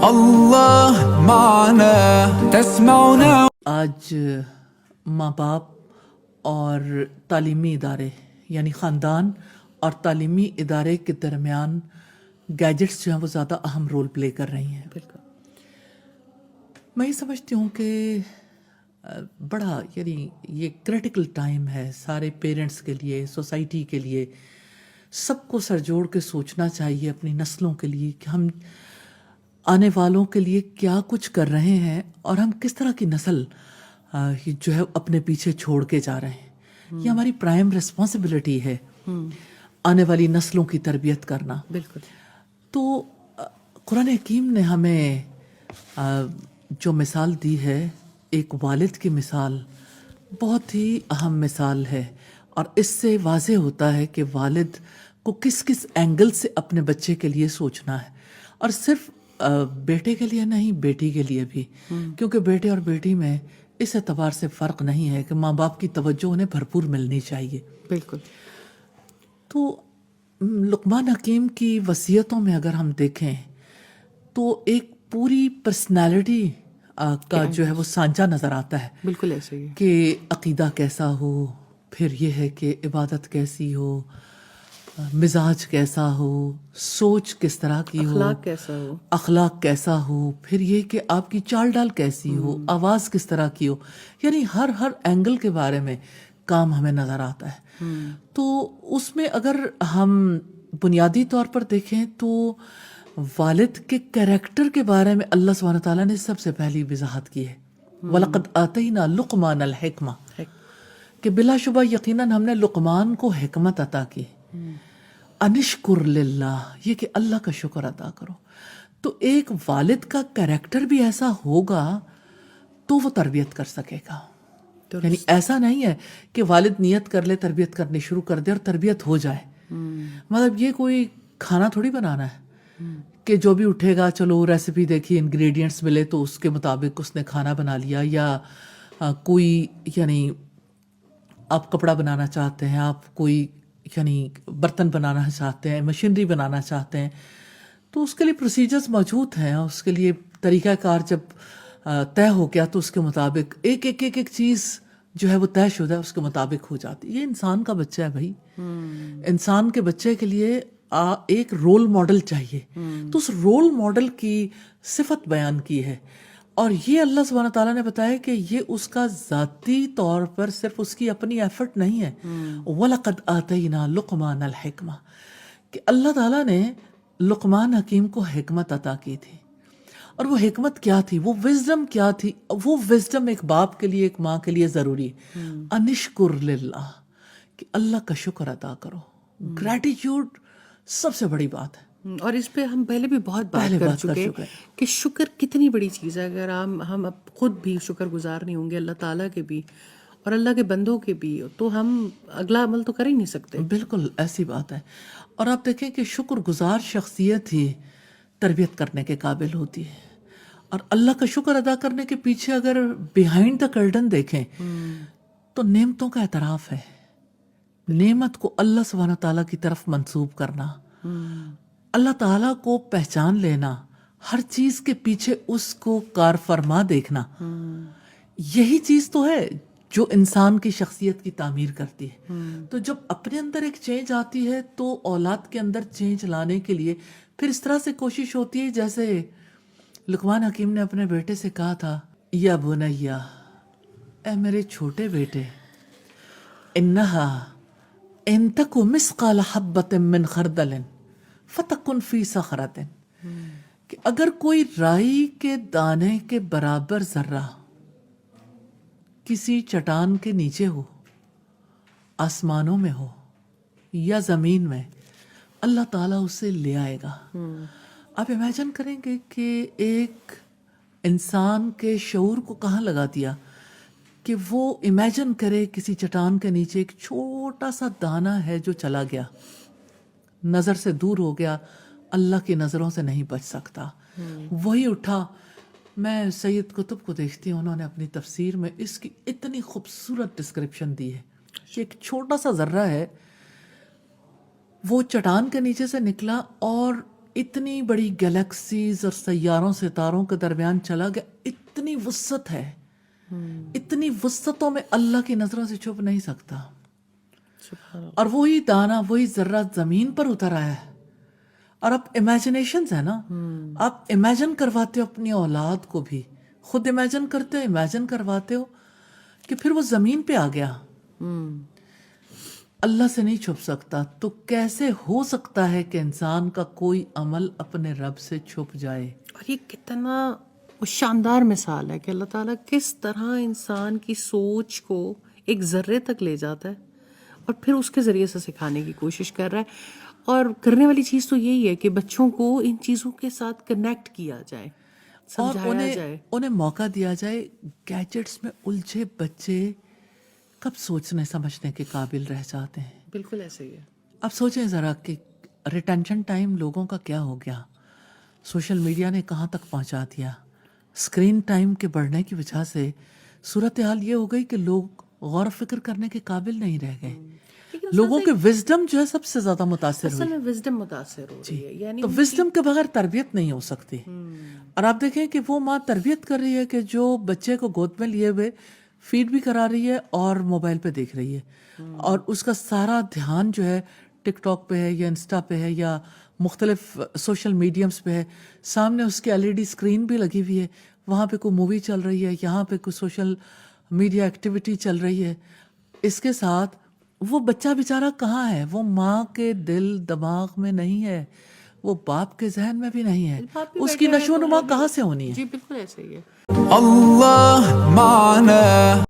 الله معنا تسمعنا. آج ماں باپ اور تعلیمی ادارے یعنی خاندان اور تعلیمی ادارے کے درمیان گیجٹس جو ہیں وہ زیادہ اہم رول پلے کر رہی ہیں. بالکل. میں یہ سمجھتی ہوں کہ بڑا یعنی یہ کریٹیکل ٹائم ہے سارے پیرنٹس کے لیے، سوسائٹی کے لیے. سب کو سر جوڑ کے سوچنا چاہیے اپنی نسلوں کے لیے کہ ہم آنے والوں کے لیے کیا کچھ کر رہے ہیں اور ہم کس طرح کی نسل جو ہے اپنے پیچھے چھوڑ کے جا رہے ہیں. یہ ہماری پرائم ریسپانسبلٹی ہے آنے والی نسلوں کی تربیت کرنا. بالکل. تو قرآن حکیم نے ہمیں جو مثال دی ہے، ایک والد کی مثال بہت ہی اہم مثال ہے، اور اس سے واضح ہوتا ہے کہ والد کو کس کس اینگل سے اپنے بچے کے لیے سوچنا ہے. اور صرف بیٹے کے لیے نہیں، بیٹی کے لیے بھی، کیونکہ بیٹے اور بیٹی میں اس اعتبار سے فرق نہیں ہے کہ ماں باپ کی توجہ انہیں بھرپور ملنی چاہیے. بالکل. تو لقمان حکیم کی وصیتوں میں اگر ہم دیکھیں تو ایک پوری پرسنالٹی کا جو ہے وہ سانچہ نظر آتا ہے. بالکل ایسے ہی کہ عقیدہ کیسا ہو، پھر یہ ہے کہ عبادت کیسی ہو، مزاج کیسا ہو، سوچ کس طرح کی ہو، اخلاق کیسا ہو، اخلاق کیسا ہو، پھر یہ کہ آپ کی چال ڈال کیسی ہو، آواز کس طرح کی ہو. یعنی ہر اینگل کے بارے میں کام ہمیں نظر آتا ہے. تو اس میں اگر ہم بنیادی طور پر دیکھیں تو والد کے کریکٹر کے بارے میں اللہ سبحانہ تعالیٰ نے سب سے پہلی وضاحت کی ہے. وَلَقَدْ آتَيْنَا لُقْمَانَ الْحِکْمَةَ، کہ بلا شبہ یقیناً ہم نے لقمان کو حکمت عطا کی. انشکر للہ، یہ کہ اللہ کا شکر ادا کرو. تو ایک والد کا کریکٹر بھی ایسا ہوگا تو وہ تربیت کر سکے گا. یعنی ایسا نہیں ہے کہ والد نیت کر لے، تربیت کرنی شروع کر دے اور تربیت ہو جائے. مطلب یہ کوئی کھانا تھوڑی بنانا ہے کہ جو بھی اٹھے گا چلو ریسیپی دیکھی، انگریڈینٹس ملے تو اس کے مطابق اس نے کھانا بنا لیا. یا کوئی یعنی آپ کپڑا بنانا چاہتے ہیں، آپ کوئی یعنی برتن بنانا چاہتے ہیں، مشینری بنانا چاہتے ہیں، تو اس کے لیے پروسیجرز موجود ہیں. اس کے لیے طریقہ کار جب طے ہو گیا تو اس کے مطابق ایک ایک ایک ایک چیز جو ہے وہ طے شدہ ہے، اس کے مطابق ہو جاتی. یہ انسان کا بچہ ہے بھائی. انسان کے بچے کے لیے ایک رول ماڈل چاہیے. تو اس رول ماڈل کی صفت بیان کی ہے، اور یہ اللہ سبحانہ تعالیٰ نے بتایا کہ یہ اس کا ذاتی طور پر صرف اس کی اپنی ایفرٹ نہیں ہے. وَلَقَدْ آتَيْنَا لُقْمَانَ الْحِکْمَةَ، کہ اللہ تعالیٰ نے لقمان حکیم کو حکمت عطا کی تھی. اور وہ حکمت کیا تھی، وہ وزڈم کیا تھی؟ وہ وزڈم ایک باپ کے لیے، ایک ماں کے لیے ضروری ہے. انشکر للہ، کہ اللہ کا شکر ادا کرو. گریٹیٹیوڈ سب سے بڑی بات ہے، اور اس پہ ہم پہلے بھی بہت بات کر چکے کہ شکر کتنی بڑی چیز ہے. اگر ہم اب خود بھی شکر گزار نہیں ہوں گے اللہ تعالیٰ کے بھی اور اللہ کے بندوں کے بھی، تو ہم اگلا عمل تو کر ہی نہیں سکتے. بالکل ایسی بات ہے. اور آپ دیکھیں کہ شکر گزار شخصیت ہی تربیت کرنے کے قابل ہوتی ہے. اور اللہ کا شکر ادا کرنے کے پیچھے اگر بیہائنڈ دا کرٹن دیکھیں تو نعمتوں کا اعتراف ہے. نعمت کو اللہ سبحانہ تعالیٰ کی طرف منسوب کرنا، اللہ تعالیٰ کو پہچان لینا، ہر چیز کے پیچھے اس کو کار فرما دیکھنا، یہی چیز تو ہے جو انسان کی شخصیت کی تعمیر کرتی ہے. تو جب اپنے اندر ایک چینج آتی ہے تو اولاد کے اندر چینج لانے کے لیے پھر اس طرح سے کوشش ہوتی ہے جیسے لقمان حکیم نے اپنے بیٹے سے کہا تھا، یا بنیا، اے میرے چھوٹے بیٹے، انہا ان تک مثقال حبۃ من خردل فتکن فی صخرۃ، کہ اگر کوئی رائی کے دانے کے برابر ذرہ کسی چٹان کے نیچے ہو، آسمانوں میں ہو یا زمین میں، اللہ تعالیٰ اسے لے آئے گا. آپ امیجن کریں گے کہ ایک انسان کے شعور کو کہاں لگا دیا کہ وہ امیجن کرے کسی چٹان کے نیچے ایک چھوٹا سا دانہ ہے جو چلا گیا، نظر سے دور ہو گیا، اللہ کی نظروں سے نہیں بچ سکتا. وہی اٹھا. میں سید قطب کو دیکھتی ہوں، انہوں نے اپنی تفسیر میں اس کی اتنی خوبصورت ڈسکرپشن دی ہے کہ ایک چھوٹا سا ذرہ ہے، وہ چٹان کے نیچے سے نکلا اور اتنی بڑی گلیکسیز اور سیاروں ستاروں کے درمیان چلا گیا. اتنی وسعت ہے, اتنی وسعتوں میں اللہ کی نظروں سے چھپ نہیں سکتا. اور وہی دانہ, وہی ذرہ زمین پر اتر آیا ہے. اور اب امیجنیشنز ہے نا, آپ امیجن کرواتے ہو اپنی اولاد کو بھی, خود امیجن کرتے ہو, امیجن کرواتے ہو کہ پھر وہ زمین پہ آ گیا. اللہ سے نہیں چھپ سکتا, تو کیسے ہو سکتا ہے کہ انسان کا کوئی عمل اپنے رب سے چھپ جائے؟ اور یہ کتنا شاندار مثال ہے کہ اللہ تعالیٰ کس طرح انسان کی سوچ کو ایک ذرے تک لے جاتا ہے اور پھر اس کے ذریعے سے سکھانے کی کوشش کر رہا ہے. اور کرنے والی چیز تو یہی ہے کہ بچوں کو ان چیزوں کے ساتھ کنیکٹ کیا جائے, اور سمجھایا جائے, انہیں موقع دیا جائے. گیجٹس میں الجھے بچے کب سوچنے سمجھنے کے قابل رہ جاتے ہیں؟ بالکل ایسے ہی ہے. اب سوچیں ذرا کہ ریٹینشن ٹائم لوگوں کا کیا ہو گیا, سوشل میڈیا نے کہاں تک پہنچا دیا. اسکرین ٹائم کے بڑھنے کی وجہ سے صورتحال یہ ہو گئی کہ لوگ غور و فکر کرنے کے قابل نہیں رہ گئے. لوگوں کے وزڈم جو ہے سب سے زیادہ متاثر ہوئی. اصل میں وزڈم متاثر ہو رہی ہے, یعنی تو وزڈم کے بغیر تربیت نہیں ہو سکتی. اور آپ دیکھیں کہ وہ ماں تربیت کر رہی ہے کہ جو بچے کو گود میں لیے ہوئے فیڈ بھی کرا رہی ہے اور موبائل پہ دیکھ رہی ہے, اور اس کا سارا دھیان جو ہے ٹک ٹاک پہ ہے یا انسٹا پہ ہے یا مختلف سوشل میڈیمز پہ ہے. سامنے اس کی LED اسکرین بھی لگی ہوئی ہے, وہاں پہ کوئی مووی چل رہی ہے, یہاں پہ کوئی سوشل میڈیا ایکٹیویٹی چل رہی ہے. اس کے ساتھ وہ بچہ بیچارہ کہاں ہے؟ وہ ماں کے دل دماغ میں نہیں ہے, وہ باپ کے ذہن میں بھی نہیں ہے. اس کی نشو و نما کہاں سے ہونی ہے؟ جی بالکل ایسے ہی ہے. الله معنا